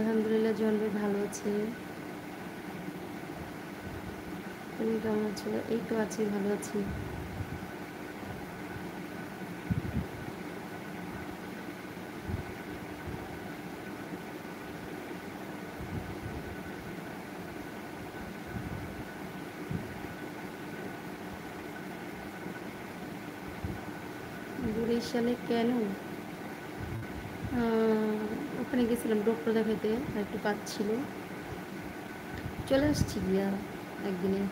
আলহামদুলিল্লাহ জন ভাই ভালো আছে। তুমি কেমন আছো? এই তো আছি, ভালো আছি। বরিশালে কেন? ওখানে গেছিলাম ডক্টর দেখাইতে, আর একটু কাজ ছিল, চলে আসছি গিয়া একদিনে।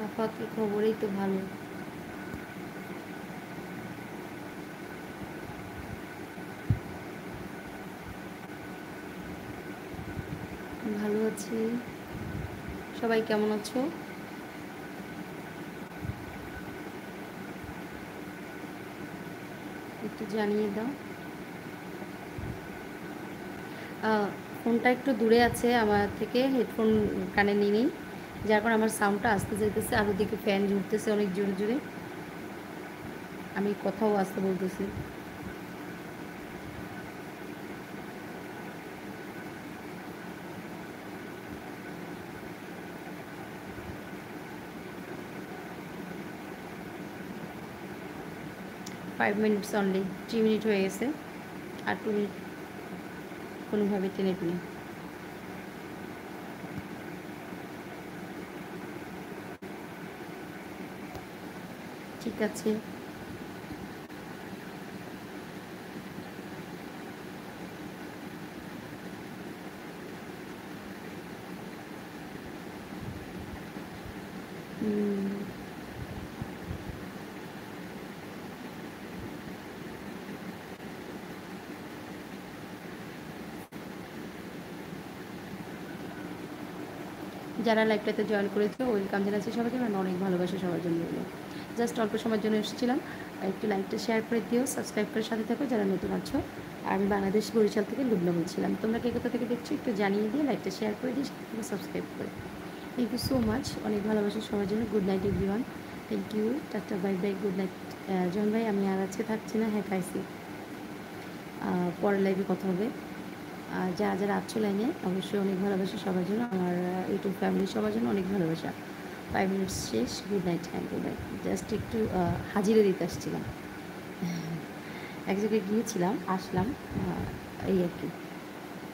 আপাতত খবরেই তো ভালো। ভালো আছি। সবাই কেমন আছো? একটু জানিয়ে দাও। ফোনটা একটু দূরে আছে আমার থেকে, হেডফোন কানে নিয়ে নিই, যার কারণে আমার সাউন্ডটা আসতে যাইতেছে, আর ওদিকে ফ্যান ঝুড়তেছে অনেক জোরে জোরে, আমি কথাও আসতে বলতেছি। 5 মিনিটস অনলি, 3 মিনিট হয়ে গেছে, আর 2 মিনিট কোনোভাবে টেনে টুনে। ঠিক আছে। যারা লাইভটাতে জয়েন করেছে ওয়েলকাম জানাচ্ছি সবাইকে, মানে অনেক ভালোবাসা সবার জন্য রইল। জাস্ট অল্প সময়ের জন্য এসেছিলাম, একটু লাইভটা শেয়ার করে দিও, সাবস্ক্রাইব করে সাথে থাকো যারা নতুন আছো। আর আমি বাংলাদেশ বরিশাল থেকে লুবনা বলছিলাম, তোমরা কে কোথা থেকে দেখছো একটু জানিয়ে দিয়ে, লাইভটা শেয়ার করে দিয়ে সাবস্ক্রাইব করে। থ্যাংক ইউ সো মাচ, অনেক ভালোবাসা সবার জন্য। Good night everyone, thank you, tata, bye bye, good night. জন ভাই আমি আর আজকে থাকছি না, হ্যাঁ পাইছি, পরের লাইভে কথা হবে। আর যারা যারা আছো লাইনে অবশ্যই অনেক ভালোবাসা সবার জন্য, আমার ইউটিউব ফ্যামিলি সবার জন্য অনেক ভালোবাসা। 5 মিনিটস শেষ, গুড নাইট, হ্যাঁ গুড নাইট। জাস্ট একটু হাজিরা দিতে আসছিলাম, এক জায়গায় গিয়েছিলাম, আসলাম, এই আর কি।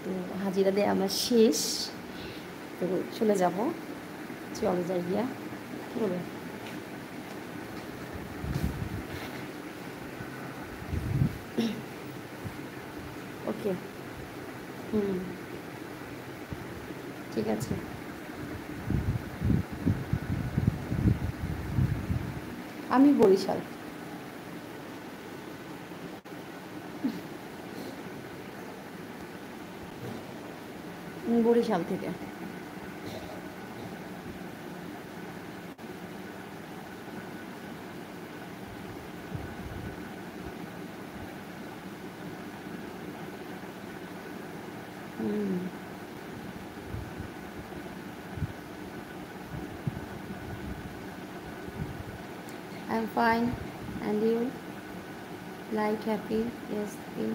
তো হাজিরা দিয়ে আমার শেষ, তো চলে যাব, চলে যাই গিয়া, কী বলবো। ওকে, হুম, ঠিক আছে। আমি বরিশাল। বরিশাল থেকে। Hmm, I am fine, and you? Like happy, yes happy.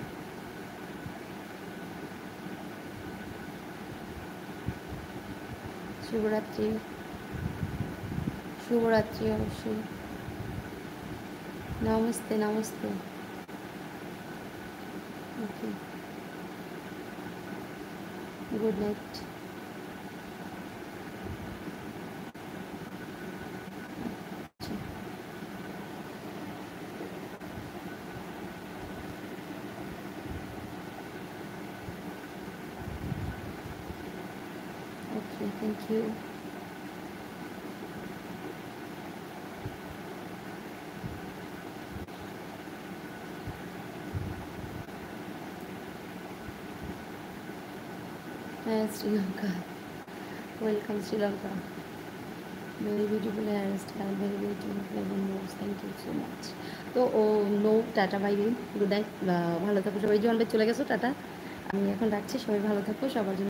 শুভরাত্রি, শুভরাত্রি অবশ্যই। Namaste, namaste. Okay, good night. Okay, thank you. হ্যাঁ, Sri Lanka, welcome Sri Lanka. Very beautiful hair style, very beautiful flavour notes, thank you so much. তো oh no, tata, bye bye, good night, ভালো থাকো সবাই। জীবনটা চলে গেছো, টাটা, আমি এখন রাখছি, সবাই ভালো থাকো, সবার জন্য